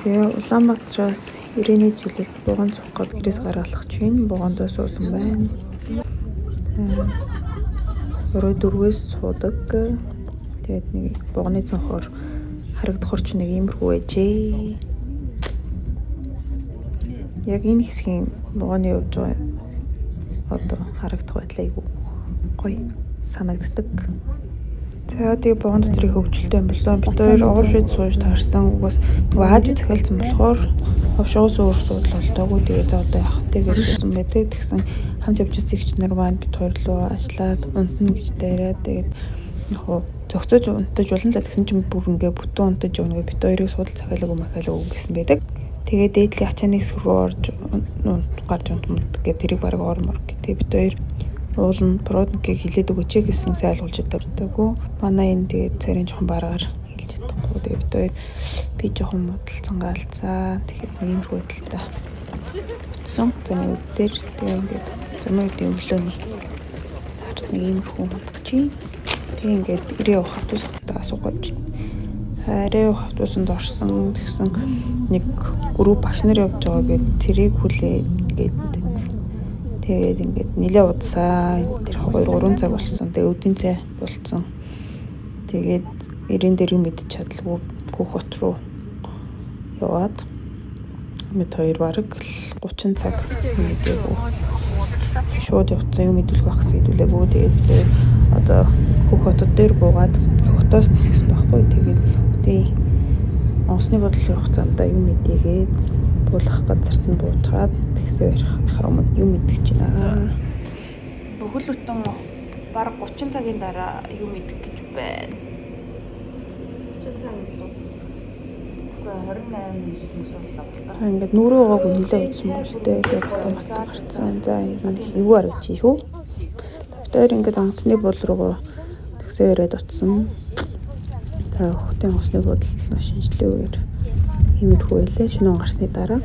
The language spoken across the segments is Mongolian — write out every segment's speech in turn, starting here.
Тэгээ Улаанбаатараас ирээний жилд буган цух гээд гэрээс гаргалах чинь бугандаа суусан байна. Өрөө дөрвөөс суудаг. Тэгээд нэг буганы цонхоор харагдах орч нэг иймэрхүү байжээ. Яг энэ хэсгийн буганы явж байгаа одоо харагдах байдлаа айгу гоё санагддаг. За тэгээ буган дотор их хөвгчлөлтэй юм болсон. Бид хоёр ооршид сууж таарсан. Угаас нөгөө аажуу захиалсан болохоор ховшоос өөр суудал болтоогүй. Тэгээ за одоо явах тэгээд гэсэн байдаг. Тэгсэн хамт явж ирсэн ихч нар маань бид хоёр руу ажиллаад унтна гэж дайраад тэгээд яг зөгцөөж унтаж болно л гэсэн чинь бүр ингээ бүтэн унтаж өгнө. Бид хоёрыг суудал захиалаагүй махиалаагүй гэсэн байдаг. Тэгээд дээдлийн ачааны хэсэг рүү орж гарч унтмад гэдэг тэрийг баг ормор гэдэг. Бид хоёр уулын продукийг хилээд өгөөч гэсэн сайлгуулж өгдөггүй. Манай энэ тэгээд царийн жоохон бараар хэлж чадахгүй. Тэгээд бид хоёр би жоохон муудалцсан галзаа. Тэгэхээр нэг юм хөдөлтэй. Утсан замын үд дээр тэгээд ингээд замын үдийн өглөөний хард нэг юм хүү модгочи. Тэгээд ингээд ирээ явах хатуустай асуугаж. Арай хатуусанд орсон тэгсэн нэг групп багш нар явж байгаа гэд тэрийг хүлээ гэдэг. Тэгээд ингээд нилээ удсаа тэр 2-3 цаг болсон. Тэгээд өдний цай болцсон. Тэгээд ирэн дээр юм мэдчих чадлагүй Пүүх хот руу яваад мэд хоёр бараг 30 цаг мэдээгүй. Шууд явцсан юм мэдүүлэх ахс хэдүүлээгүй. Тэгээд одоо Пүүх хотод дээр буугаад хотоос нисэх байхгүй. Тэгээд тий онцны бодлого явах замдаа юм мэдээгээд буулгах газарт нь буучаад тэгсээр ярихаа өмнө юм мэдгэж байна. Бүхэл бүтэн бараг 30 цагийн дараа юм мэдгэж гэж байна. 30 цаг гэсэн. Тэгвэл 28-9-өөс боллоо. Ингээд нүрээ угааг нэлээд утсан болтой. Тэгээд батар гарцсан. За энэ хэвүү аргач шүү. Тэр ингээд онцны бодол руугаа тэгсээр яриад утсан. Та охтын онцны бодлоо шинжилгээ үеэр хэмэдгүй байлаа шинэ гарсны дараа.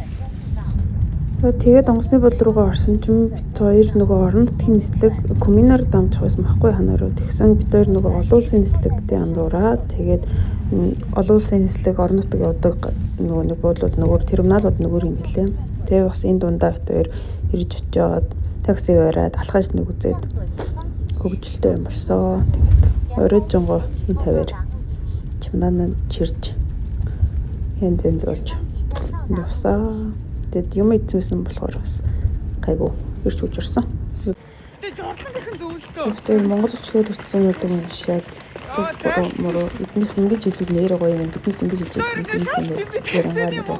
Тэгээд онгоцны бодол руугаа орсон чинь бид хоёр нөгөө орон нутгийн нислэг коммунаар дамжих байсан байхгүй ханаараа. Тэгсэн бид хоёр нөгөө олон улсын нислэгтэй андуураад тэгээд олон улсын нислэг орон нутаг явдаг нөгөө нэг буудлууд нөгөө терминалууд нөгөө юм гэлээ. Тэгээд бас энэ дундаа бид хоёр ирж очиод такси бариад алхаж нэг үзээд хөвгөлтэй юм болсоо. Тэгээд оройд жонгоо энэ тавиар чимнаа чирж янз болж явсаа. Тэгэд юм ийдсэн болохоор бас гайгүй ирж үжирсэн. Тэгээд жолхон дахин зөвлөлтөө. Тэгээд Монгол өчгөр утсан гэдэг юм шаад мөрөө эднийх ингэж хэлүүд нэрээ гоё юм биднээс ингэж хэлж байсан юм тийм үү.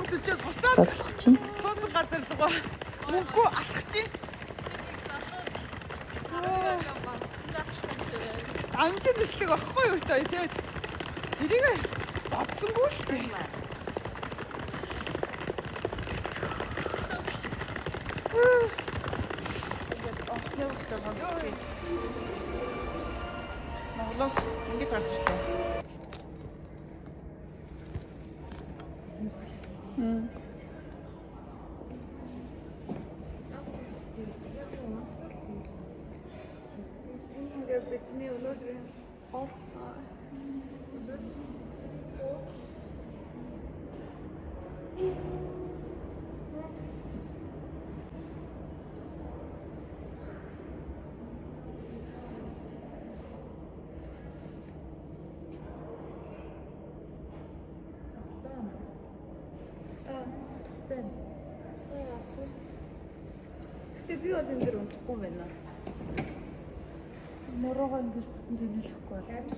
Задлах чинь. Суусан газар руугаа мөнгөө алхах чинь. Амжин нислэг авахгүй юу та тэгээд тэрийг бодсонгүй шүү дээ. Монголоос ингэж гарч ирлээ. Ингээд бидний өнөөдрийн Гэтэ би бол энэ дэр унтахгүй юм байна. Морогоо ингэж бүтэн тэнэлэхгүй байна.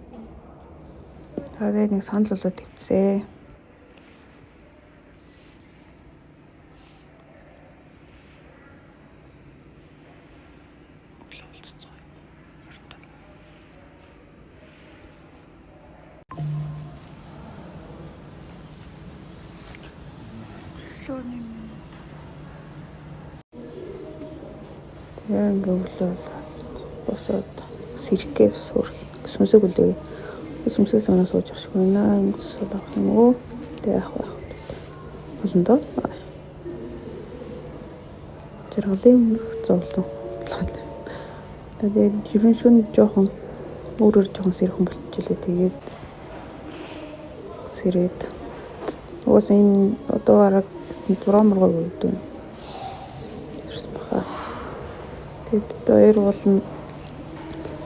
Тэгээд нэг санал болоод тавьцээ. Тэгээд өглөө босоод сэрхгээ суурх сүмсэг үлээ. Сүмсэг санаа сууж авах шиг байна. Ингэж сууд авах юм уу? Тэгээд авах. Болно доо. Жаргалын өмнөх зовлон. Тэгээд ерөн шөнө жоохон өөрөөр жоохон сэрхэн болчихлоо. Тэгээд сэрээд уус энэ одоо арга зурмаргой үүдэн. Тэрс баха. Тэгээд бид хоёр уулна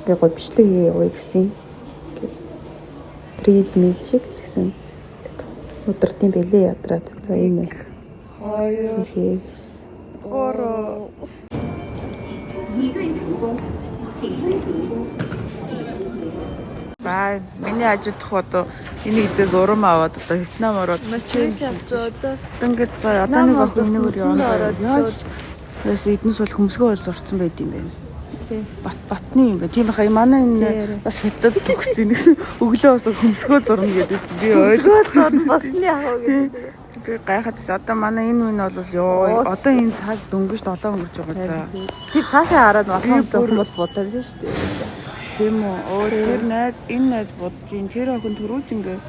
гээ гой бичлэг яваа гэсэн. Трил мил шиг гэсэн. Өдөртийн бэлээ ядраад. За энэ. 2 3 Баа, миний ажидах одоо энэ хэдээс урам аваад одоо Вьетнам ороод одоо ингээд одоо нэг охин нэгээр явна. Яс эднээс бол хөмсгөө бол зурцсан байд юм байна. Батны юм байна. Тийм баха манай энэ бас хятад төгссөн гэсэн өглөө бас хөмсгөө зурна гэдээсэн. Би Хөмсгөө зурна басны яах вэ гэдэг. Би гайхаад одоо манай энэ минь бол ёо одоо энэ цаг дөнгөж 7 өнгөрч байгаа за. Тэр цаашаа хараад болох юм бол бодож шүү дээ. Тийм үү. Тэр найз энэ найз бодож ин тэр охин төрүүлж ингээ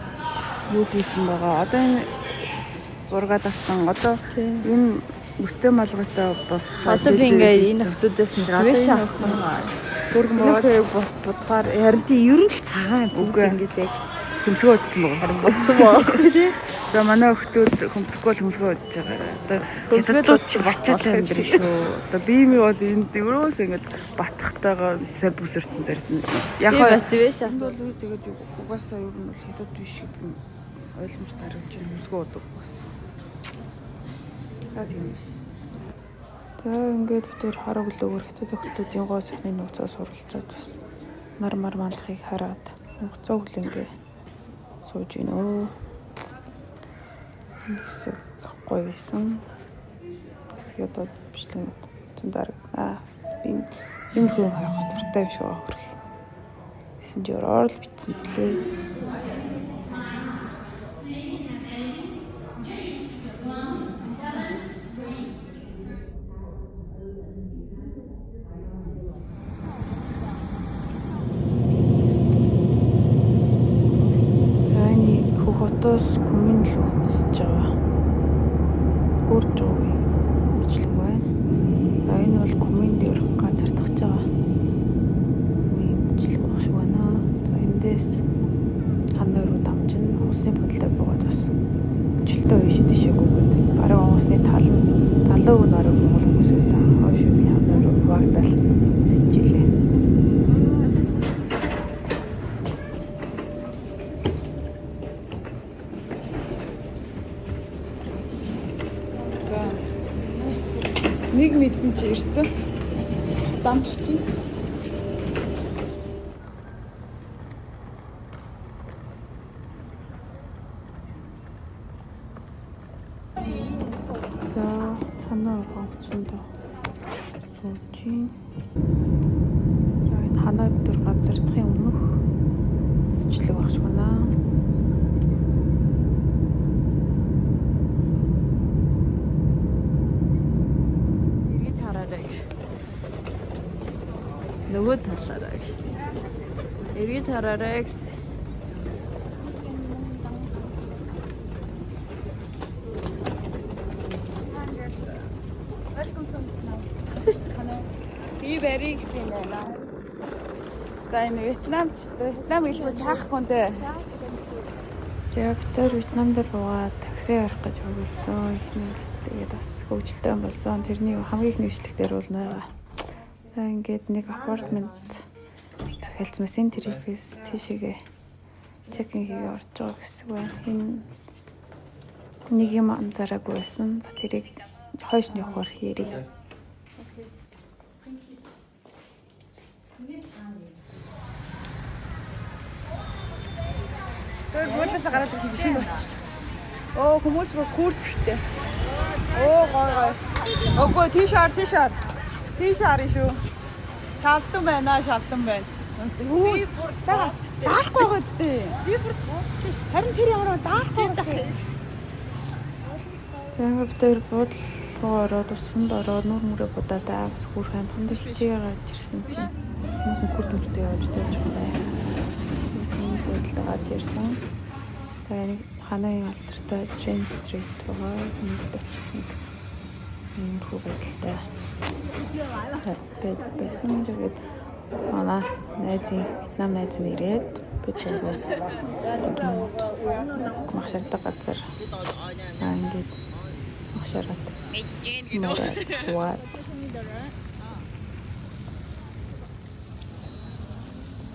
юу хийсэн байгаа. Одоо энэ зургаад авсан. Одоо энэ өстэй малгайтай бас одоо би ингээ энэ охтуудаас мотивашн авсан. Бүргэн бодохоор харин тийм ер нь л цагаан бүгд ингээ яг хөмсгөө утсан байгаа. харин бодсон байгаа тий. За манай охтууд хөмсгөө утж байгаа. Одоо хөмсгөө чи бачаад амьдрын шүү. Одоо биеми бол энд өрөөс ингээд батхтайгаа сайн бүсэрсэн зард нь. Яг мотивашн бол үе тэгээд угаасаа ер нь хятад биш гэдэг нь ойлгомжтой харагдаж байна. Хөмсгөө удаг бас. За ингээд бид төр хараг лөөгөр хятад охтуудын гоо сайхны нууцаа суралцаад бас нар мандахыг хараад хугацаа хүлэнгээ сууж гинэ. Хэсэг гоё байсан. Хэсэг одоо бичлэг зөндөр юм хүн харах дуртай биш байгаа хөрх. Мессенжероор л бичсэн блээ. Хотоос коммун руу нисэж байгаа. Хурж байгаа бичлэг байна. Энэ бол коммун дээр газардах байгаа. Ийм бичлэг байх шиг байна. За эндээс ханаа руу дамжин усны бодлоо буугаад бас өчлөлтөө ийшээ тийшээгүйгээд баруун усны талуу нарыг Монгол хүмүүс байсан. Хойш би ханаа руу хуваагдал нисэж илээ. Нэг мэдсэн чи ирцэн. Дамжих чи. За, ханаа оргоцсондоо сууж. Энэ ханаа дөр газардахын өмнөх бичлэг багш байна. Нөгөө талаараа гэж. Эргэж хараарай гэж. Welcome to Vietnam. Би барий гэсэн байна. За энэ Вьетнам хэлбэл чаахгүй нэ. Яг тэр Вьетнам дээр буугаад такси арах гэж хөвөлсөн. Ихнээс тэгээд бас хөвгөлтэй болсон. Тэрний хамгийн их нэвшлэг дээр бол байгаа. За ингээд нэг апартмент захиалсан мэсэн тэрифээс тийшээгээ чекинг хийгээ орж байгаа гэсэн байна. Энэ нэг юм анзаараагүй байсан. Тэрийг хойш нь явахаар хийрээ. Тэр буудлаас гараад ирсэн чинь болчих. Оо хүмүүс бүр күрдэхтэй. Оо гой. Огоо тийшаар шүү. Шалтан байна. Юу? Стага. Даахгүй байгаа зү. Би бүр буудлаа. Харин тэр ямар даахгүй байгаа юм. Тэгээд тэр буудлаа ороод усанд ороод нүр мөрөө будаа бас хүрхэн панд хичээ гарч ирсэн чинь хүмүүс күрдмөртэй явж байж байгаа. Энэ буудлаа гарч ирсэн. За энэ ханааны алдартай Train Street байгаа. Энд очив. Энэ хүү байдалтай. Байсан. Тэгээд манай Вьетнам найз нь ирээд бид магшартай газар ингээд шараад. Мэдэн гэдэг. What?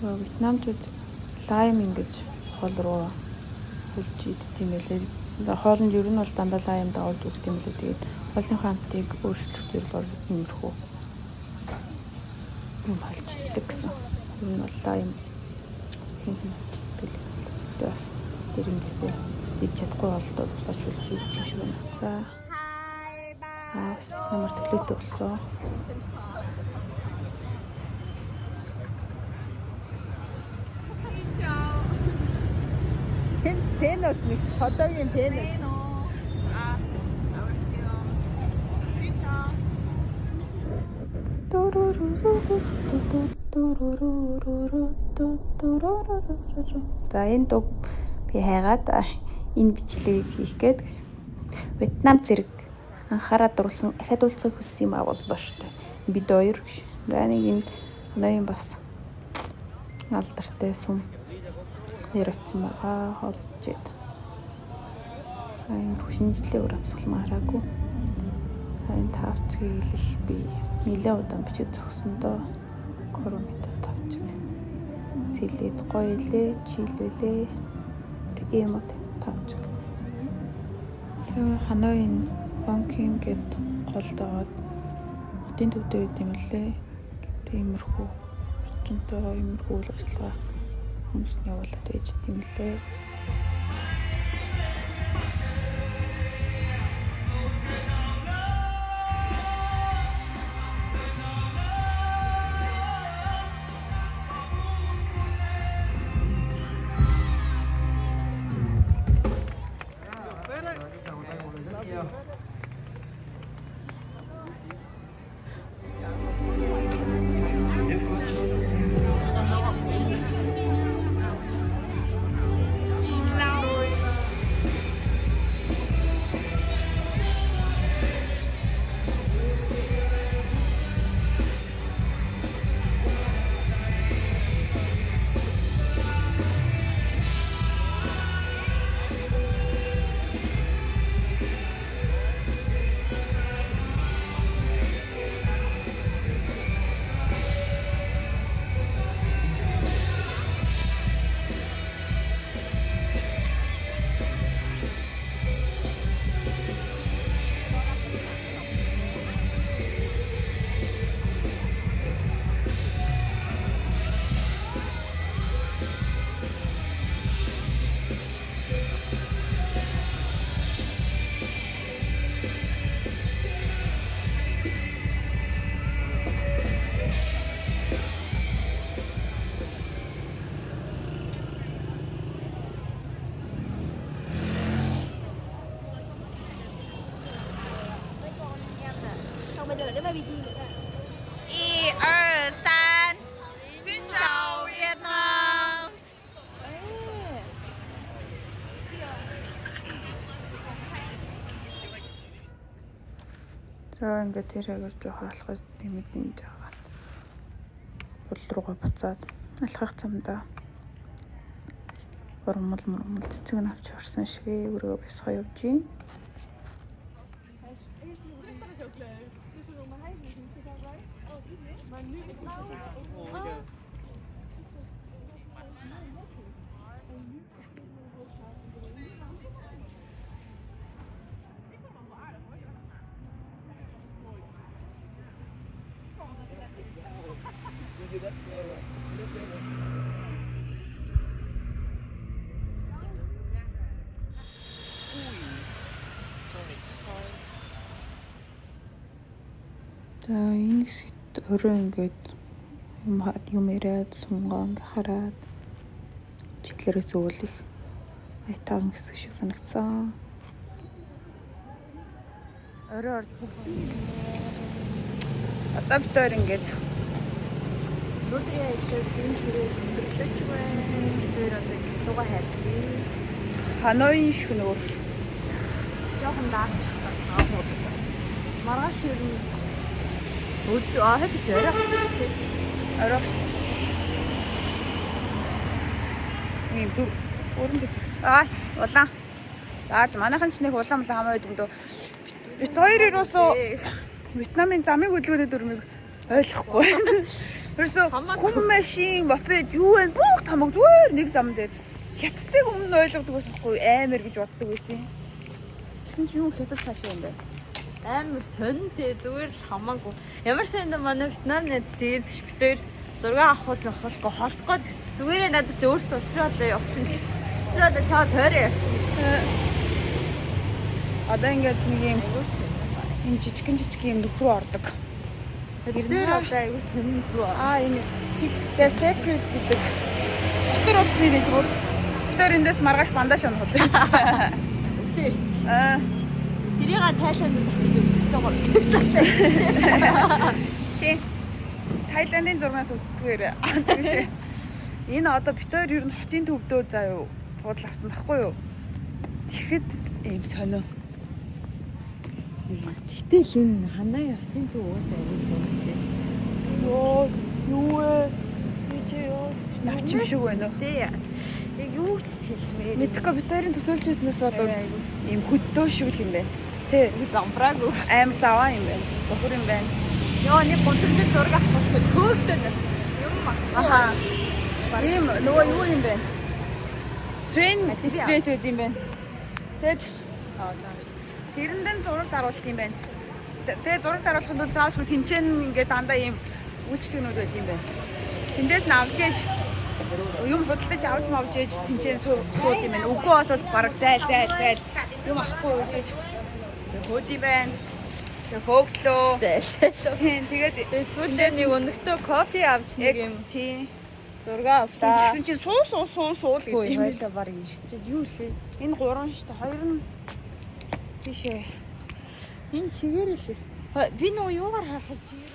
Вьетнамчууд лайм ингэж хоол руу хурж идэх юм байлээ. Хоолнд ер нь бол дандаа лайм даулж өгдөг юм лээ. Тэгээд хоолны хамтыг өөрчлөлтөөр бол иймэрхүү юм болж иддэг гэсэн. Ер нь бол лайм хийх нь иддэг л байна. Тэгээд бас тэр ингэсээ хийж чадахгүй болдоо тусаачвал хийж юм шиг санагцаа. Вьетнамар төлөөтэй болсон. Пенот нэг хотогийн пенот. За энэ дуу би хайгаад энэ бичлэгийг хийх гээд Вьетнам зэрэг анхаарал дурлсан ахад уулзах хүссэн юм боллоо шүү дээ. Бид хоёр гэж. За нэг энэ ноён бас алдартай сүм нэр утсан байгаа холжээд. Энэ шинжлэлийн үр амьсгал нь хараагүй. Энэ тавцгийг илэх би нэлээд удаан бичиж зогсондоо коромита тавцэг. Сэлээд гоё илээ, чийлвэлээ. Эмот тавцэг. Тэгээ Ханой энэ банкин гэд голдоод хотын төвдөө үед юм лээ. Тиймэрхүү орчинтой иймэрхүү үйл ажиллагаа хүмүүс нь явуулаад байж тийм лээ. Bây giờ là đến baby G nữa. 1, 2, 3. Xin chào Việt Nam. За ингээд тэр агар жоох алхаж тэмдэн жаагаад бул руугаа буцаад алхах замдаа урмал цэцэг нь авч орсон шиг өрөө бясгаа явж гин. За энэ хэсэгт өөрөө ингээд юм яриад сунгаа ингээ хараад чиглэрээс өвөл их айтаахан хэсэг шиг санагцсан. Орой одоо бид өөр ингээд Өдрийн аялал энэ хэрэг өндөрлөж байна. Тэр одоо луга хайрцгийг Ханоийн шөнөөр жоохон даарчих байна. Маргааш ер нь өдөр хэвч оройгсон шүү дээ. оройс ийм өрн гэж улаан. За манайхан ч нэг улаан хамаа байдаг дөө Бид хоёр ерөөсөө Вьетнамын замын хөдөлгөөний дүрмийг ойлгохгүй. Ерөөсөө хүм машин, мопед юу вэ? Бүгд хамаг зүгээр нэг зам дээр. Хятадыг өмнө ойлгодог байсан байхгүй амар гэж боддог байсан. Тэгсэн чи юу хятад цаашаа юм бэ? Амар сонь тий зүгээр л хамаагүй. Ямар сайн да манай Вьетнам нэт тэгээд шпитээр зураг авах болохгүй холдгоо зүгээрээ надад өөртөө уучраад явчихна. Уучраад чаа тойроо явчихна. Одоо ингээд нэг юм жижигэн юм нөхрөө ордог. Тэр одоо аюу сонь руу. Энэ The Secret гэдэг. Дотор утасны дэлгүүр. Тэр эндээс маргааш бандаж унах уу. Өсөө ирчих. Тэрийг Тайландд очиж өмсөж байгаа. Тий. Тайландын зургаас үзтгээр. Тийш. Энэ одоо бид хоёр ер нь хотын төвдөө заа юу? Буудал авсан байхгүй юу? Тэгэхэд ийм сонио. Гэтэл энэ ханаа явцын төв уусаа аюу сонь тий. Юу вэ? Навч юм шиг байна уу? Тий. Яг юу ч хэлмээр. Мэдхгүй бид хоёрын төсөөлж байснаас болов ийм хөдөө шиг л юм байна. Тий. Замбраг уу. Аим заваа юм байна. Бохор юм байна. Йоо нэг гонтөрлөг зураг авах хөөгдөн. Юм Аха. Ийм нөгөө юу юм бэ? Train straight гэдэг юм байна. Тэгэд тэрэндэн зураг даруулт юм байна. Тэгээ зураг даруулахын тулд заавал тэнцэн ингээд дандаа ийм үйлчлэгнүүд байд юм байна. Тэндээс нь авч ээж юм худалдаж авч мавж ээж тэнцэн сууд юм байна. Үгүй бол бараг зайл юм авахгүй гэж хөөд юм байна. Тэгээ хөөгдлөө. зайлтаа. Тэгээд Сүүлдээ нэг өнөختөө кофе авч нэг юм тий. зураг авлаа. Тэгсэн чинь суул гэдэг юм. Хойлоо баг ирчээд юу лээ. Энэ 3 шүү дээ. 2 нь тийшээ. Энэ чигээр л эс. Би нөө юугаар харахад чигээр.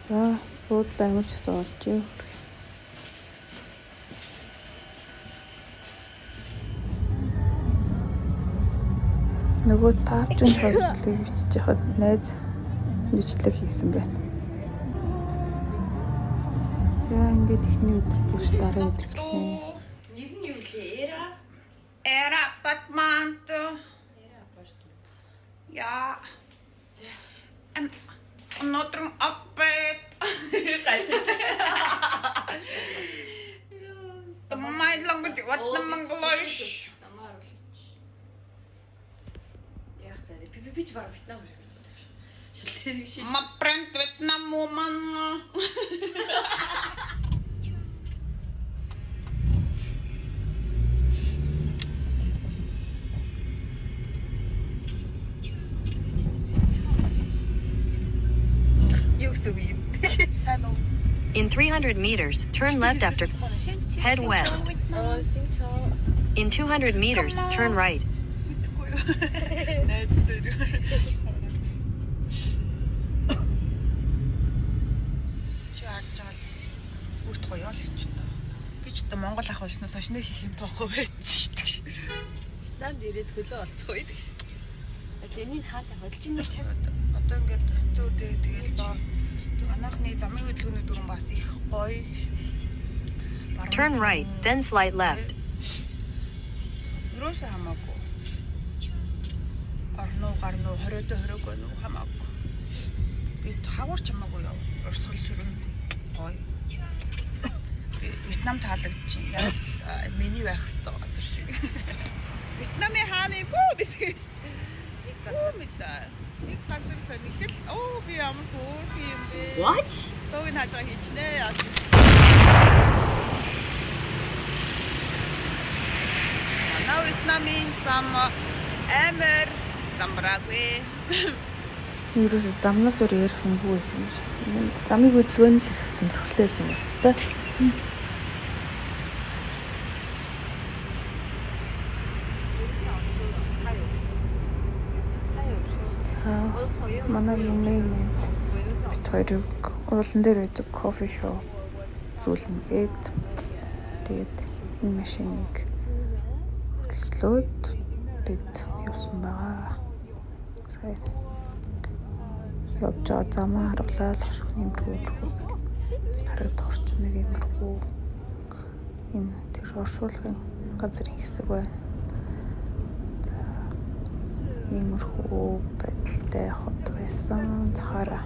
За, буудлаа амарч олж юу. Нөгөө таавчин хөвчлөгийг бичиж яхад найз бичлэг хийсэн байна. За, ингээд ихний өдөр биш дараа өдөр гэлээ. Нэр нь юу лээ? Era apartamento. Ja. En otro apet. Тамай лангад wat наман глош. Яг зарэ би ч баг Вьетнам шиг. Шилтэрэг шиг. Мапрент Вьетнам муман. In 300 meters, turn left after. Head west. In 200 meters, turn right. Үрт гоё л ч та. Би ч та Монгол ах болсноос хойш нэг хийх юм тоохгүй байсан шүү дээ. Вьетнамд ирээд хөлөө олцох үед гэж. Тэрний хаатай болж ийн цаг. Одоо ингээд зөөр тэгэл доо анхны замын хөдөлгөөний дүрэн бас их гоё. Turn right, then slide left. Юусэн хамаагүй. Орноо гарноо 20-20 нөө хамаагүй. Би хавар ч хамаагүй яв. Урсгал сүрэн гоё. Вьетнам таалагдчих. Яг миний байх хэвээр газар шиг. Вьетнамын хааны бүү гэдэг. Нэг газар мэлээ. Нэг газар фэнихэл би ямар хөөх юм бэ? What? Тог нь хажаа хийчнэ. Манай Вьетнамын зам амар замбраагүй. Юурээс замнаас өөр ярих юмгүй байсан юм шиг. Замыг хөдөлгөөний л их сонирхолтой байсан юм байна. Манай юмны нэз бит хоёрыг уулан дээр байдаг кофе шоп зүйлнгээд тэгээд энэ машиныг хөдөлсөлөөд бид явсан байгаа. Сая явж байгаа замаа харуулаад хошиг нэмрүү харагдах орчмыг имэрхүү энэ тэр оршуулгын газрын хэсэг байна. иймэрхүү байдалтай хот байсан. Цахаараа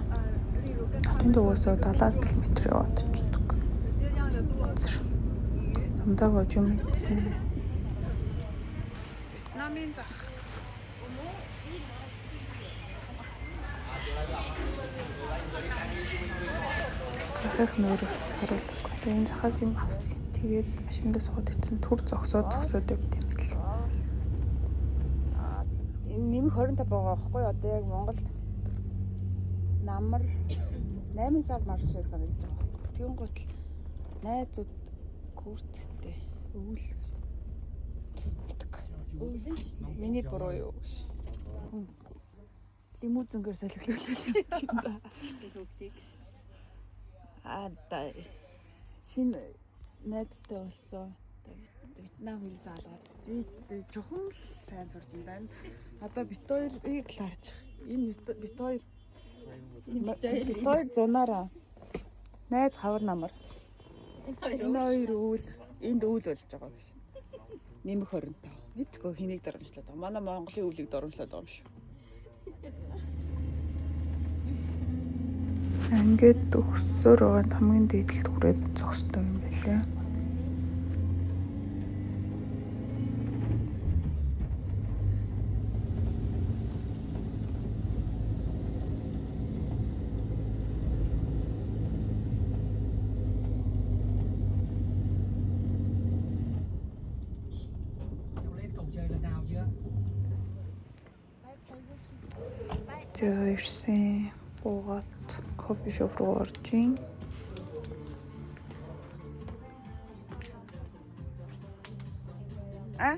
хотын дүүсээ 70 км яваад очдөг. Замдаа гож юм ийдсэн. Вьетнамын зах. Захих нөөрөж харуулдаг. Тэгээ энэ захаас юм авсан. Тэгээд машиндаа сууд ицсэн түр зогсоод явд юм бэл. Энэ нэмэх 25 байгаа байхгүй юу? Одоо яг Монголд намар 8 сар марш шиг санагдаж байгаа. Тэгүн гутал найзууд күрттэй өвөл. Миний буруу юу гэж. Лимузингээр салхилуулсан. Аа шинэ найзтай болсон. Вьетнам хэл заалгаад жоохон л сайн сурч юм байна. Одоо бит хоёрыг л харж. Энэ бит хоёр зунаараа найз хавар намар. Энэ хоёр өвөл энд өвөл болж байгаа гэж. Нэмэх 25. Мэдгүй хэнийг дарамжлаад байгаа. Манай Монголын өвлийг дарамжлаад байгаа юм шүү. Ингээд өксөөр байгаа хамгийн дээдлэлд хүрээд зогсдог юм байлаа. За ирсэн буугаад кофе шоп руу орж ийн. А?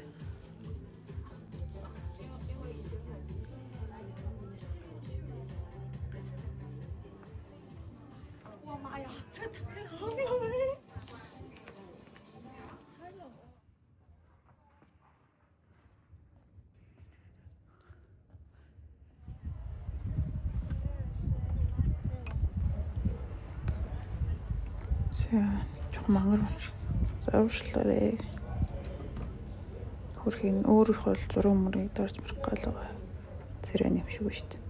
За чох мангар шиг зуршлаарэ. Хөрхийн өөрийнхөө зураг мөрийг дарж марах гал байгаа. Цэрэн юм шиг шүү дээ.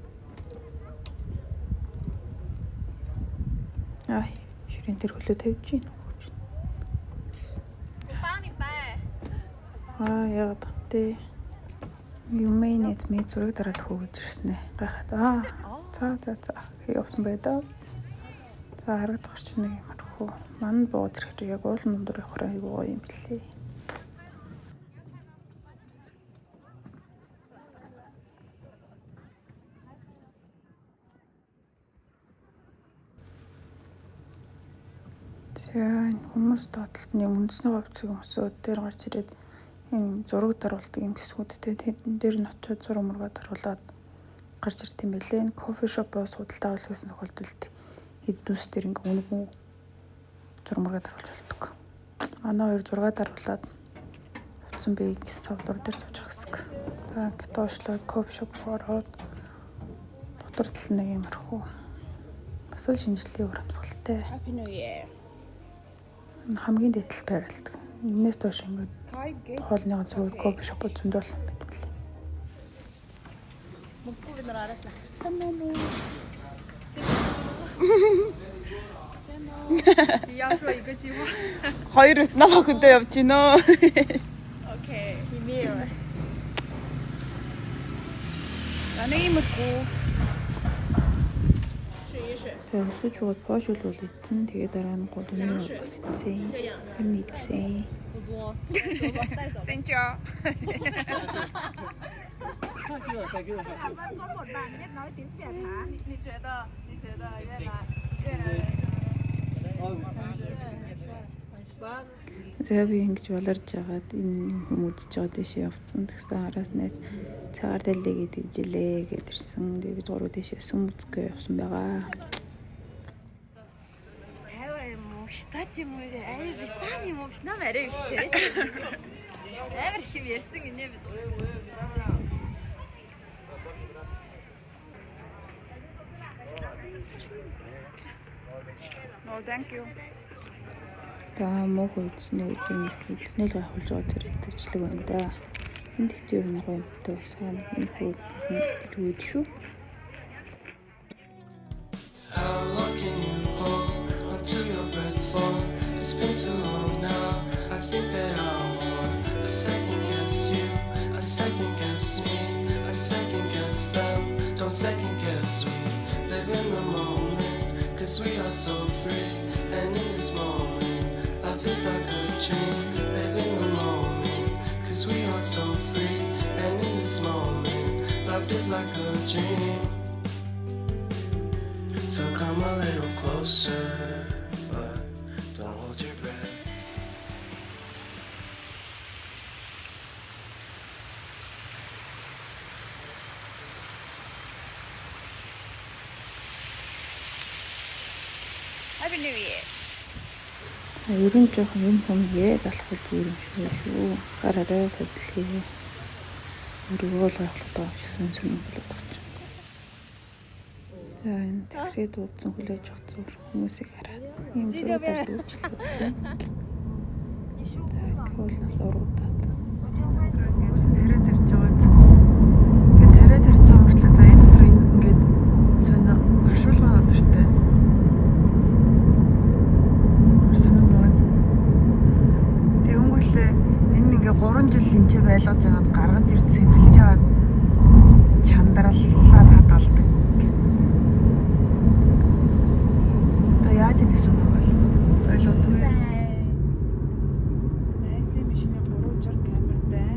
Ай, ширэн дээр хөлөө тавьж гин. Яагаад тээ. Юмэйнэт ми зураг дараад хөөж ирсэн ээ. Гайхаад за явсан байдаа. За харагдах ч нэг юм хөө. Ман бод ирэхээр яг уул мундар явахаар айгүй юм блээ. За хүмүүс доотлолтны үндэсний говцыг өмсөөд дээр гарч ирээд энэ зураг даруулдаг юм хэсгүүдтэй тэдэн дээр нь очиод зураг мургаа даруулаад гарч ирд юм байлээ. Энэ кофе шопоос худалдаа авах гэсэн тохиолдолд эднүүс дээр ингээ үнэгүй зураг мургаа даруулж болдог. Манай хоёр зураг даруулаад утсан бэ гис цавлуур дээр сууж ах хэсэг. За ингээ доошлоод кофе шоп ороод дотор тал нэг юмрхүү бас л шинжлэлийн уур амьсгалтай. Happy New Year. Хамгийн дэтэл байрлалдаг. Энээс доош ингээд хоолны ганцхан кофе шопод зөндөл байдаг. Мөнгө бид нар араас нах. Яашаа игэж юм. Хоёр Вьетнам охинтой явж гинөө. Окей. Химээ. Аны имэхгүй. За өсөж бод пошул бол ицсэн. Тэгээ дараа нь гудамж бас ицсэн. Юм ицсэн. Xin chào. За би ингэж болорж жагаад энэ хүмүүдж байгаа дэшээ явцсан. Тэгсэн араас найз цагаар дэлээ гэдэг жилээ гэд ирсэн. Тэгээ бид гурав дэшээ сүм үзгээ явсан байгаа. Штат юм уу? Вьетнам юм уу? Вьетнам арай биш тий. Амар их юм ярьсан гинэ бид. No, thank you. За муу хүйцнээ юм хүйцнэл гайхуулж байгаа зэрэгтэйчлэг байна да. Энд ихтэй ер нь гоё юмтай байсан. Энэ хүү гэж үүд шүү. How long can you hold onto your breath for? It's been too long now. I think that I want a second guess you, a second guess me, a second guess them. Don't second guess me. Live in the moment, cause we are so free. And in this moment, life is like a dream. Live in the moment, cause we are so free. And in this moment, life is like a dream. So come a little closer, but don't hold your breath. Happy New Year. Ерөн жоохон юм хүмгээ залах зүгээр юм шиг шүү. Гараарай хөдлөе. Өргөөл авахлаа гэсэн сүнэн болоод байгаа. За энэ такси дуудсан хүлээж авах зүгээр хүмүүсийг хараад ийм зураг дүүчлээ. За куулнаас уруудаад. Хүмүүс тариад ирж байгаа. Ингээд тариад ирж байгаа хүртэл за энэ дотор ингээд сонио оршуулгын одортой. Сонио бод. Тэгэнгүүтээ энэ ингээ 3 жил энэ байлгаж байгаад гаргаж ирд сэмбэлж яваад чандраллаад хадгалдаг. Яаж нэгсэн юм бол ойлгодгүй. Найзын машины 360 камертай.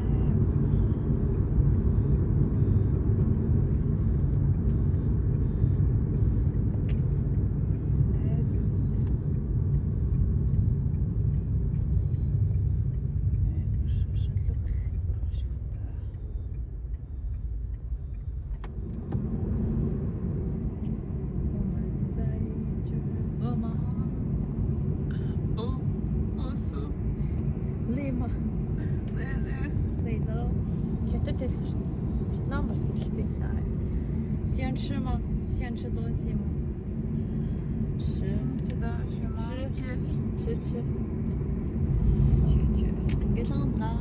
Хятад хэлсэн шүү дээ. Вьетнам бас хэлтэй. Сяншима, сяншидосима. Ингээд л наа.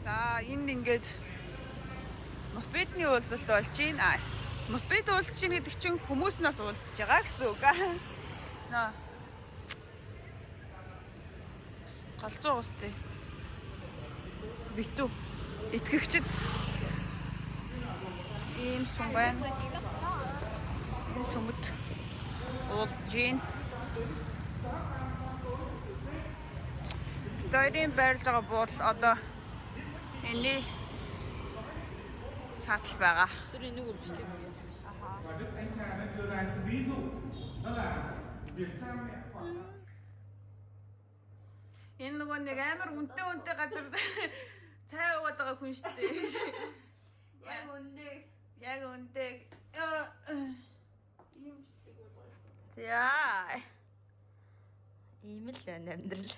За энд ингээд мопедны уулзалт болж байна. Мопед уулзах чинь гэдэг чинь хүмүүснээс уулзж байгаа гэсэн үг. Наа. Галзуу уустай. Битүү. Итгэгчд ийм сум байна. Энэ сумд уулзж байна. Дайрын байрлаж байгаа бол одоо энэ цаатал байгаа. Тэр энийг өвчтэй гэж. Энэ нөгөө нэг амар үнэтэй газар цай уугаад байгаа хүн шүү дээ. Яг үнэтэй. За. Ийм л байна амьдрал.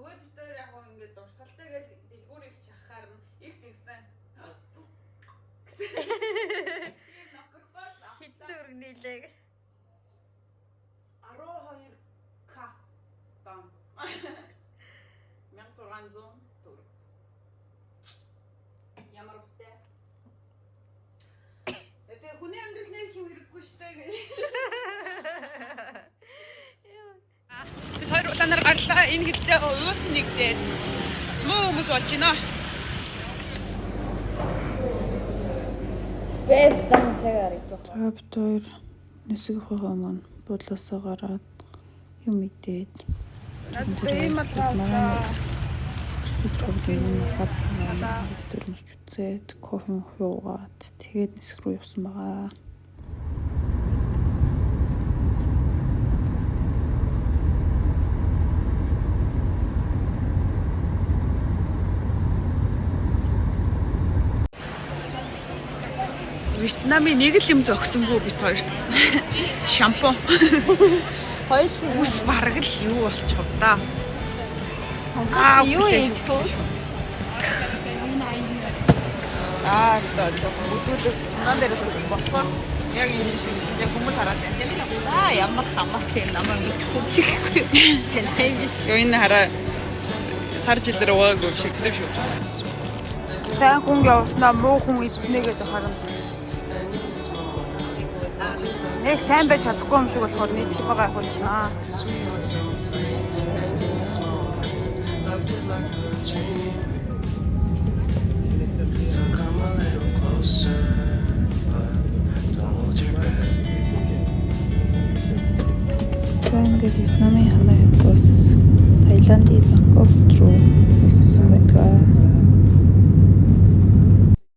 Зүгээр бид хоёр яг ингээд дурсгалтай гэж дэлгүүрийг чахахаар их зэгсэн. Тийм нөхөргөл хитэн өргөнөлээ. 12k бам. 1600 төгрөг. Ямар үгтэй. Тэгээ хүний амьдрал нэг юм хэрэггүй штэ гэж. Бид хоёр улаанаар гарлаа. Энэ хэдтэй уус нэгдээд бас муу хүмүүс болж байна. За бид хоёр нисэх хойгоон бодлосоо гараад юм идээд. Тийм бол таа. Төрмөч үзээд кофе уугаад тэгээд нисэх рүү явсан байгаа. Вьетнамын нэг л юм зогсонгүй бит хоёрт. Шампунь. Хоёулаа Ус бараг л юу болчихв да. юу ийдгүй. Бүгдүүд чанар дээрээс босгоо. Яг юм шиг яг хүмүүс хараад байна. Ямар хамаа тийм намайг мэдхгүй чихгүй. Тийм биш. Энэ хараа сар жилээр уугаагүй шиг зөв шиг байна. Сайн хүн явснаа муу хүн эзнэ гэдэг харам. Нэг сайн байж чадахгүй юм шиг болохоор нэг их байгаа явуулнаа. So come a little closer, but don't hold your breath. За ингээд Вьетнамын ханаа хэд бас Таиландын Бангкок руу